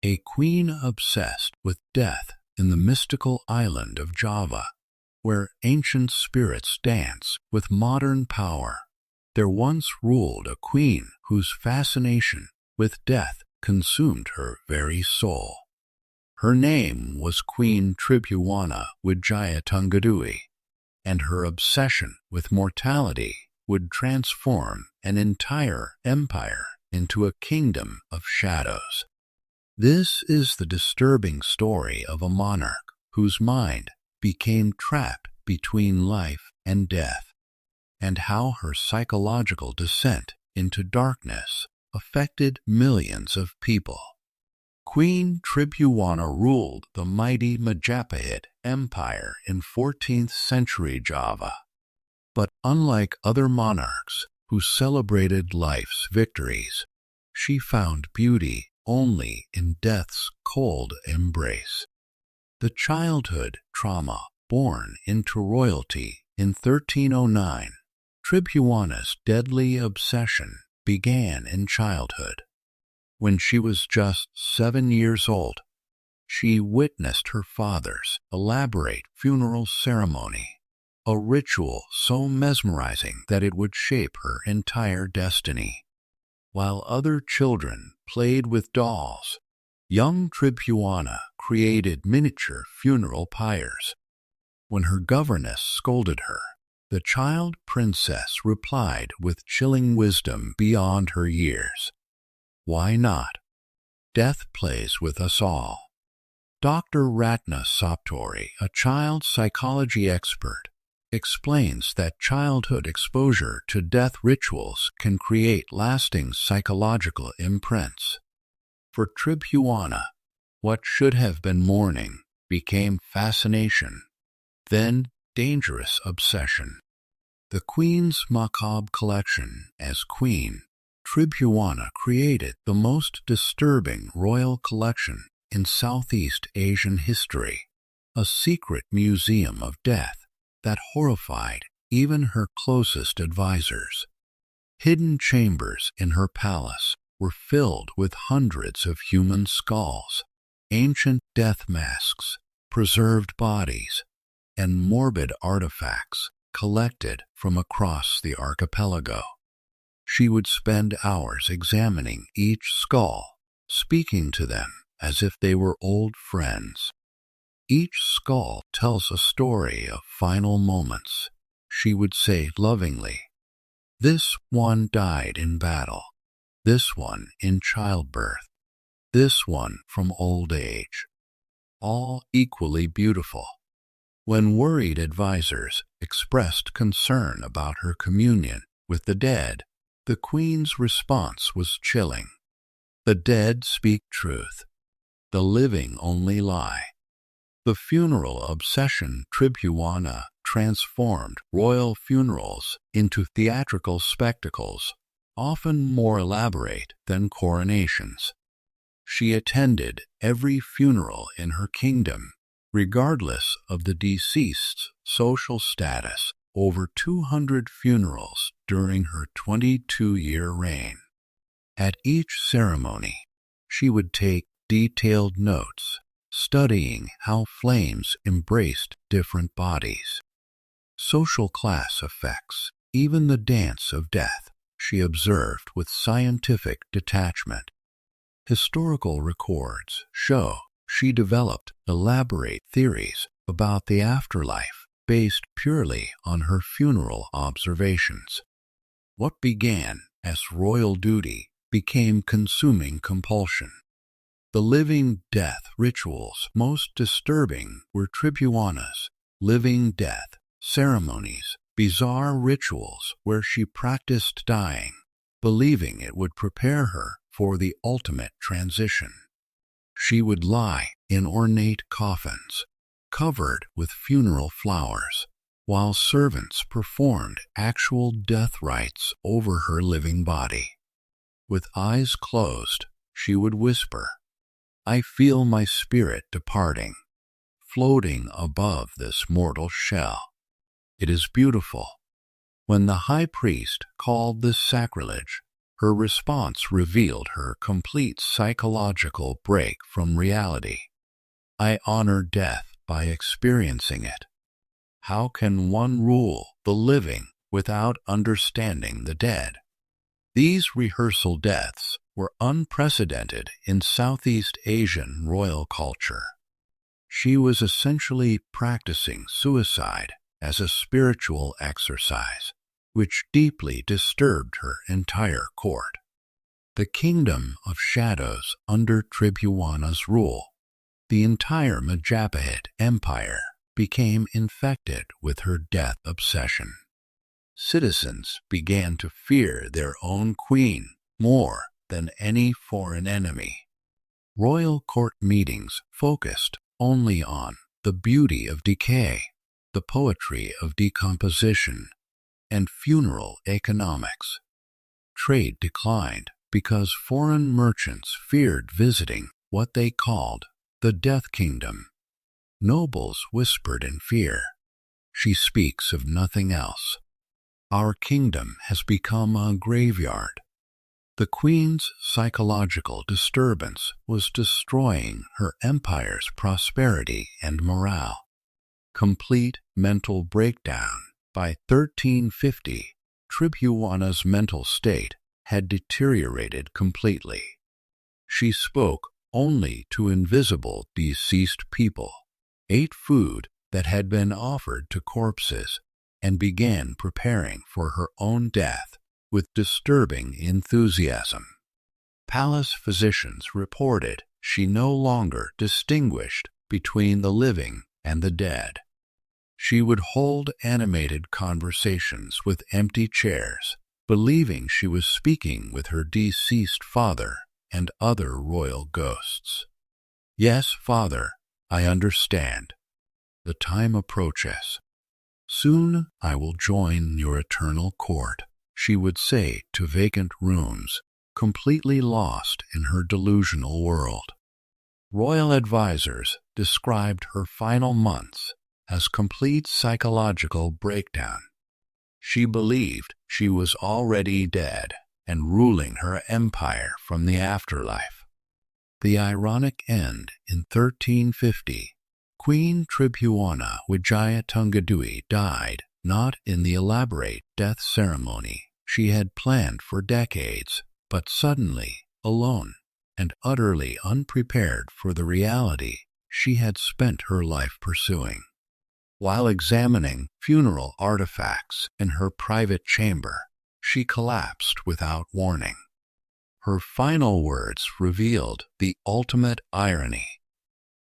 a queen obsessed with death in the mystical island of Java, where ancient spirits dance with modern power. There once ruled a queen whose fascination with death consumed her very soul. Her name was Queen Tribuana Wijayatunggadui, and her obsession with mortality would transform an entire empire into a kingdom of shadows. This is the disturbing story of a monarch whose mind became trapped between life and death, and how her psychological descent into darkness affected millions of people. Queen Tribuana ruled the mighty Majapahit Empire in 14th century Java. But unlike other monarchs who celebrated life's victories, she found beauty only in death's cold embrace. The childhood trauma born into royalty in 1309, Tribuana's deadly obsession began in childhood. When she was just 7 years old, she witnessed her father's elaborate funeral ceremony, a ritual so mesmerizing that it would shape her entire destiny. While other children played with dolls, young Tribuana created miniature funeral pyres. When her governess scolded her, the child princess replied with chilling wisdom beyond her years. Why not? Death plays with us all. Dr. Ratna Saptori, a child psychology expert, explains that childhood exposure to death rituals can create lasting psychological imprints. For Tribuana, what should have been mourning became fascination, then dangerous obsession. The Queen's Macabre collection. As queen, Tribuana created the most disturbing royal collection in Southeast Asian history, a secret museum of death that horrified even her closest advisors. Hidden chambers in her palace were filled with hundreds of human skulls, ancient death masks, preserved bodies, and morbid artifacts collected from across the archipelago. She would spend hours examining each skull, speaking to them as if they were old friends. Each skull tells a story of final moments. She would say lovingly, "This one died in battle, this one in childbirth, this one from old age," all equally beautiful. When worried advisors expressed concern about her communion with the dead, the Queen's response was chilling. The dead speak truth. The living only lie. The funeral obsession Tribuana transformed royal funerals into theatrical spectacles, often more elaborate than coronations. She attended every funeral in her kingdom, regardless of the deceased's social status, over 200 funerals during her 22-year reign. At each ceremony, she would take detailed notes, studying how flames embraced different bodies. Social class effects, even the dance of death, she observed with scientific detachment. Historical records show she developed elaborate theories about the afterlife based purely on her funeral observations. What began as royal duty became consuming compulsion. The living death rituals most disturbing were Tribuana's living death ceremonies, bizarre rituals where she practiced dying, believing it would prepare her for the ultimate transition. She would lie in ornate coffins, covered with funeral flowers, while servants performed actual death rites over her living body. With eyes closed, she would whisper, "I feel my spirit departing, floating above this mortal shell." It is beautiful. When the high priest called this sacrilege, Her response revealed her complete psychological break from reality. I honor death by experiencing it. How can one rule the living without understanding the dead? These rehearsal deaths were unprecedented in Southeast Asian royal culture. She was essentially practicing suicide as a spiritual exercise, which deeply disturbed her entire court. The kingdom of shadows under Tribhuwana's rule, the entire Majapahit Empire, became infected with her death obsession. Citizens began to fear their own queen more than any foreign enemy. Royal court meetings focused only on the beauty of decay, the poetry of decomposition, and funeral economics. Trade declined because foreign merchants feared visiting what they called the Death Kingdom. Nobles whispered in fear. She speaks of nothing else. Our kingdom has become a graveyard. The queen's psychological disturbance was destroying her empire's prosperity and morale. Complete mental breakdown. By 1350, Tribhuwana's mental state had deteriorated completely. She spoke only to invisible deceased people, ate food that had been offered to corpses, and began preparing for her own death with disturbing enthusiasm. Palace physicians reported she no longer distinguished between the living and the dead. She would hold animated conversations with empty chairs, believing she was speaking with her deceased father and other royal ghosts. Yes, Father, I understand. The time approaches. Soon I will join your eternal court, she would say to vacant rooms, completely lost in her delusional world. Royal advisors described her final months as complete psychological breakdown. She believed she was already dead and ruling her empire from the afterlife. The ironic end in 1350, Queen Tribhuwana Wijaya Tunggadui died not in the elaborate death ceremony she had planned for decades, but suddenly, alone, and utterly unprepared for the reality she had spent her life pursuing. While examining funeral artifacts in her private chamber, she collapsed without warning. Her final words revealed the ultimate irony.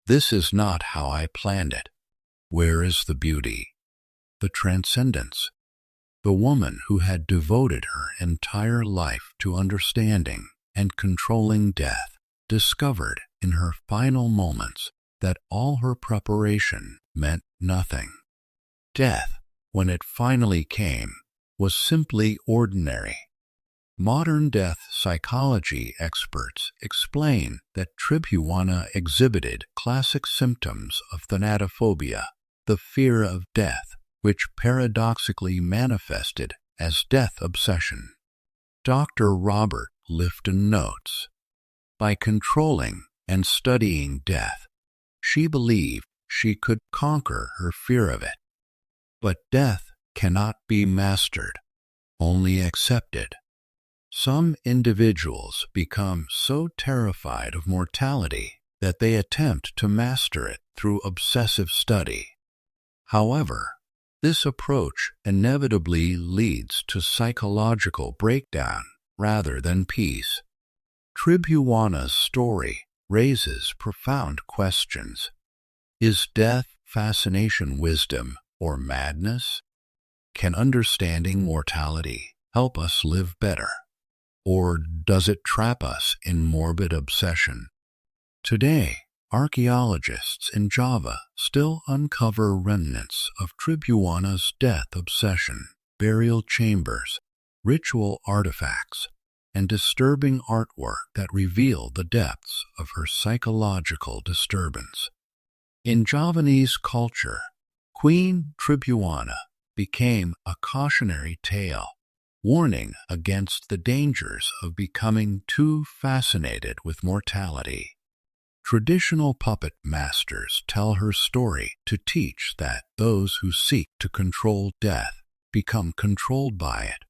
This is not how I planned it. Where is the beauty, the transcendence? The woman who had devoted her entire life to understanding and controlling death discovered in her final moments that all her preparation meant nothing. Death, when it finally came, was simply ordinary. Modern death psychology experts explain that Tribhuwana exhibited classic symptoms of thanatophobia, the fear of death, which paradoxically manifested as death obsession. Dr. Robert Lifton notes, by controlling and studying death, she believed she could conquer her fear of it. But death cannot be mastered, only accepted. Some individuals become so terrified of mortality that they attempt to master it through obsessive study. However, this approach inevitably leads to psychological breakdown rather than peace. Tribhuwana's story raises profound questions. Is death fascination wisdom or madness? Can understanding mortality help us live better? Or does it trap us in morbid obsession? Today, archaeologists in Java still uncover remnants of Tribhuwana's death obsession, burial chambers, ritual artifacts, and disturbing artwork that reveal the depths of her psychological disturbance. In Javanese culture, Queen Tribhuwana became a cautionary tale, warning against the dangers of becoming too fascinated with mortality. Traditional puppet masters tell her story to teach that those who seek to control death become controlled by it.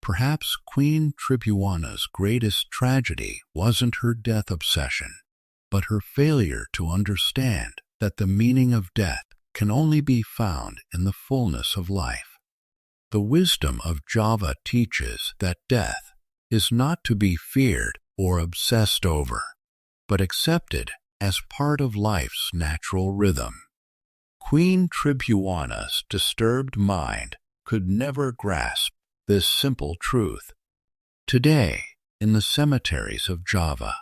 Perhaps Queen Tribuana's greatest tragedy wasn't her death obsession, but her failure to understand that the meaning of death can only be found in the fullness of life. The wisdom of Java teaches that death is not to be feared or obsessed over, but accepted as part of life's natural rhythm. Queen Tribuana's disturbed mind could never grasp this simple truth. Today, in the cemeteries of Java,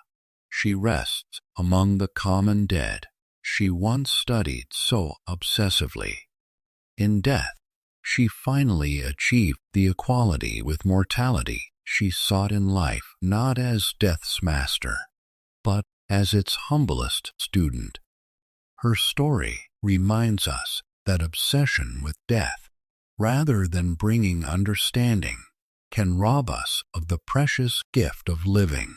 she rests among the common dead she once studied so obsessively. In death, she finally achieved the equality with mortality she sought in life, not as death's master, but as its humblest student. Her story reminds us that obsession with death, rather than bringing understanding, can rob us of the precious gift of living.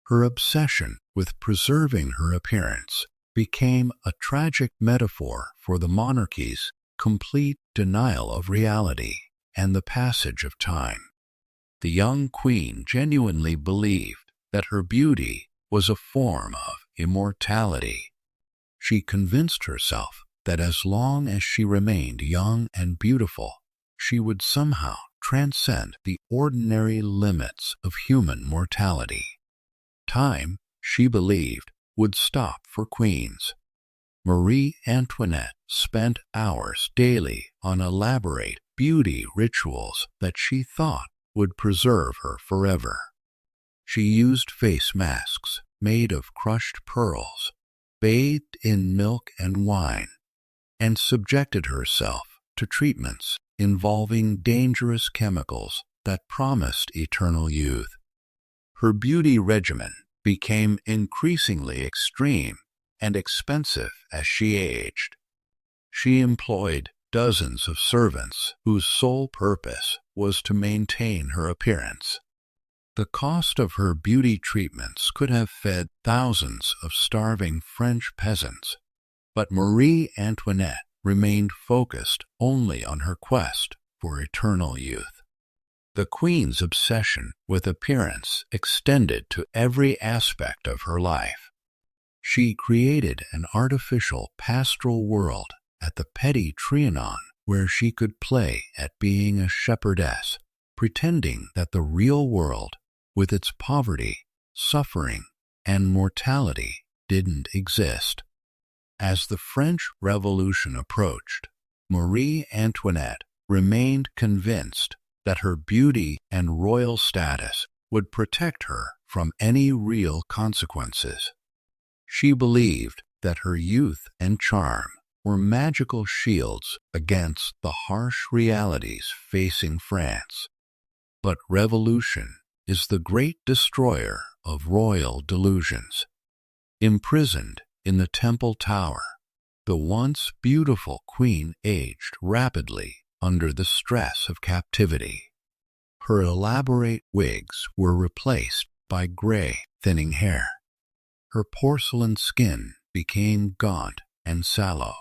Her obsession with preserving her appearance became a tragic metaphor for the monarchy's complete denial of reality and the passage of time. The young queen genuinely believed that her beauty was a form of immortality. She convinced herself that as long as she remained young and beautiful, she would somehow transcend the ordinary limits of human mortality. Time, she believed, would stop for queens. Marie Antoinette spent hours daily on elaborate beauty rituals that she thought would preserve her forever. She used face masks made of crushed pearls, bathed in milk and wine, and subjected herself to treatments involving dangerous chemicals that promised eternal youth. Her beauty regimen became increasingly extreme and expensive as she aged. She employed dozens of servants whose sole purpose was to maintain her appearance. The cost of her beauty treatments could have fed thousands of starving French peasants, but Marie Antoinette remained focused only on her quest for eternal youth. The queen's obsession with appearance extended to every aspect of her life. She created an artificial pastoral world at the Petit Trianon where she could play at being a shepherdess, pretending that the real world, with its poverty, suffering, and mortality, didn't exist. As the French Revolution approached, Marie Antoinette remained convinced that her beauty and royal status would protect her from any real consequences. She believed that her youth and charm were magical shields against the harsh realities facing France. But revolution is the great destroyer of royal delusions. Imprisoned in the Temple Tower, the once beautiful queen aged rapidly under the stress of captivity. Her elaborate wigs were replaced by gray, thinning hair. Her porcelain skin became gaunt and sallow.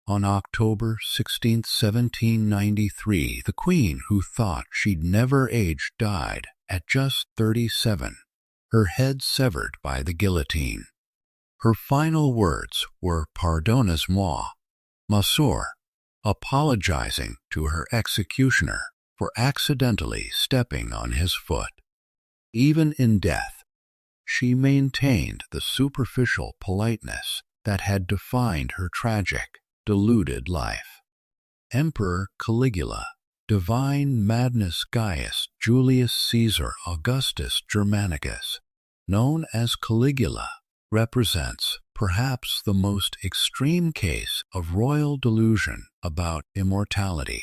On October 16, 1793, the queen who thought she'd never age died at just 37, her head severed by the guillotine. Her final words were "Pardonnez-moi, Monsieur," apologizing to her executioner for accidentally stepping on his foot. Even in death, she maintained the superficial politeness that had defined her tragic, deluded life. Emperor Caligula, Divine Madness Gaius Julius Caesar Augustus Germanicus, known as Caligula, represents perhaps the most extreme case of royal delusion about immortality.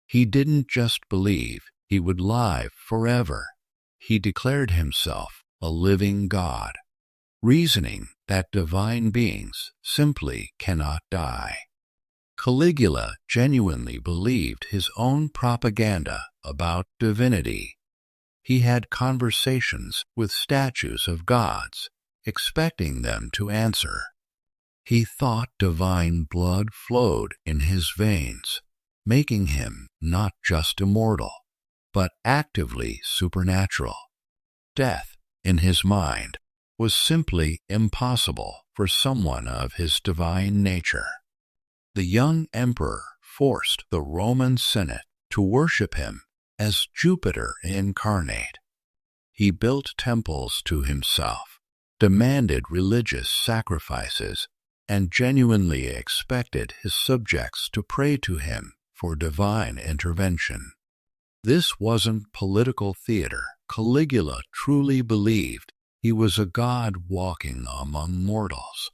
He didn't just believe he would live forever. He declared himself a living god, reasoning that divine beings simply cannot die. Caligula genuinely believed his own propaganda about divinity. He had conversations with statues of gods, expecting them to answer. He thought divine blood flowed in his veins, making him not just immortal, but actively supernatural. Death, in his mind, was simply impossible for someone of his divine nature. The young emperor forced the Roman Senate to worship him as Jupiter incarnate. He built temples to himself, demanded religious sacrifices, and genuinely expected his subjects to pray to him for divine intervention. This wasn't political theater. Caligula truly believed he was a god walking among mortals.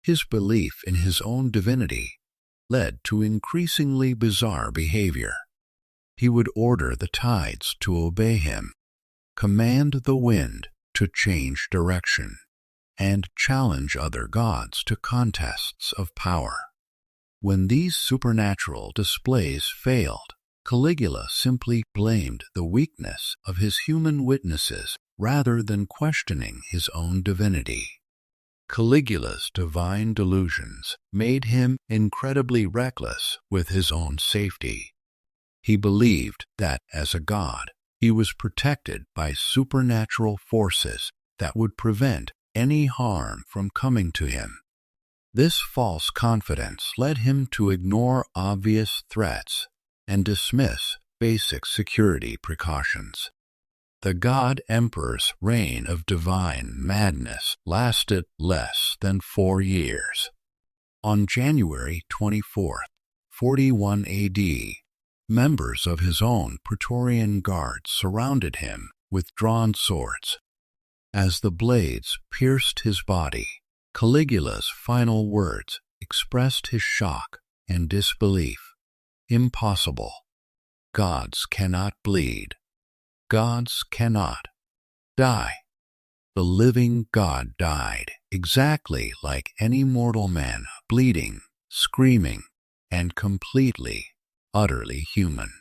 His belief in his own divinity led to increasingly bizarre behavior. He would order the tides to obey him, command the wind to change direction, and challenge other gods to contests of power. When these supernatural displays failed, Caligula simply blamed the weakness of his human witnesses rather than questioning his own divinity. Caligula's divine delusions made him incredibly reckless with his own safety. He believed that, as a god, he was protected by supernatural forces that would prevent any harm from coming to him. This false confidence led him to ignore obvious threats and dismiss basic security precautions. The god emperor's reign of divine madness lasted less than 4 years. On January 24, 41 AD, members of his own Praetorian Guard surrounded him with drawn swords. As the blades pierced his body, Caligula's final words expressed his shock and disbelief. Impossible. Gods cannot bleed. Gods cannot die. The living God died exactly like any mortal man, bleeding, screaming, and completely, utterly human.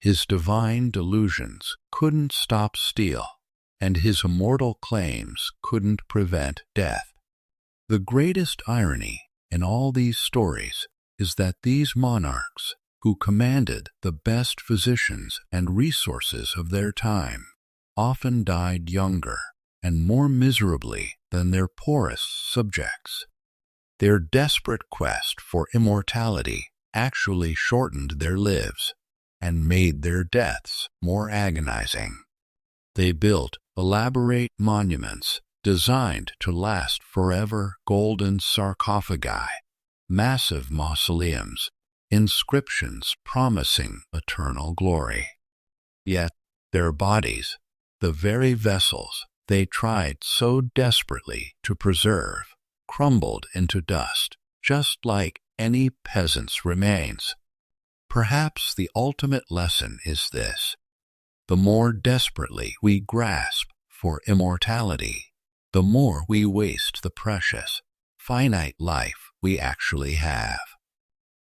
His divine delusions couldn't stop steel, and his immortal claims couldn't prevent death. The greatest irony in all these stories is that these monarchs, who commanded the best physicians and resources of their time, often died younger and more miserably than their poorest subjects. Their desperate quest for immortality actually shortened their lives and made their deaths more agonizing. They built elaborate monuments designed to last forever, golden sarcophagi, massive mausoleums, inscriptions promising eternal glory. Yet their bodies, the very vessels they tried so desperately to preserve, crumbled into dust, just like any peasant's remains. Perhaps the ultimate lesson is this: the more desperately we grasp for immortality, the more we waste the precious, finite life we actually have.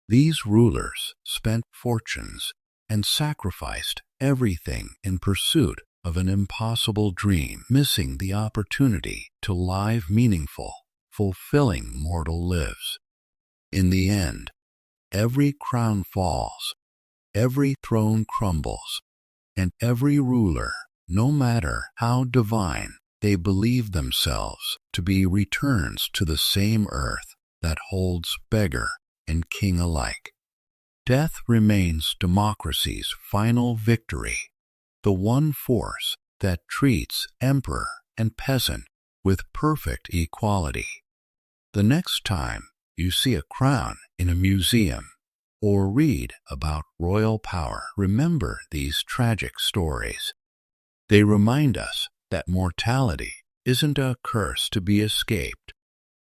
These rulers spent fortunes and sacrificed everything in pursuit of an impossible dream, missing the opportunity to live meaningful, fulfilling mortal lives. In the end, every crown falls, every throne crumbles, and every ruler, no matter how divine they believe themselves to be, returns to the same earth that holds beggar and king alike. Death remains democracy's final victory, the one force that treats emperor and peasant with perfect equality. The next time you see a crown in a museum or read about royal power, remember these tragic stories. They remind us that mortality isn't a curse to be escaped,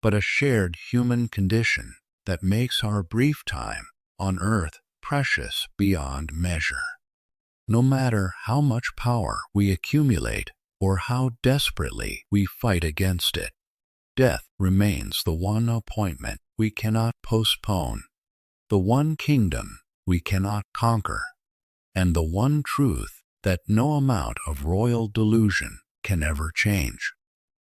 but a shared human condition that makes our brief time on earth precious beyond measure. No matter how much power we accumulate or how desperately we fight against it, death remains the one appointment we cannot postpone. the one kingdom we cannot conquer, and the one truth that no amount of royal delusion can ever change.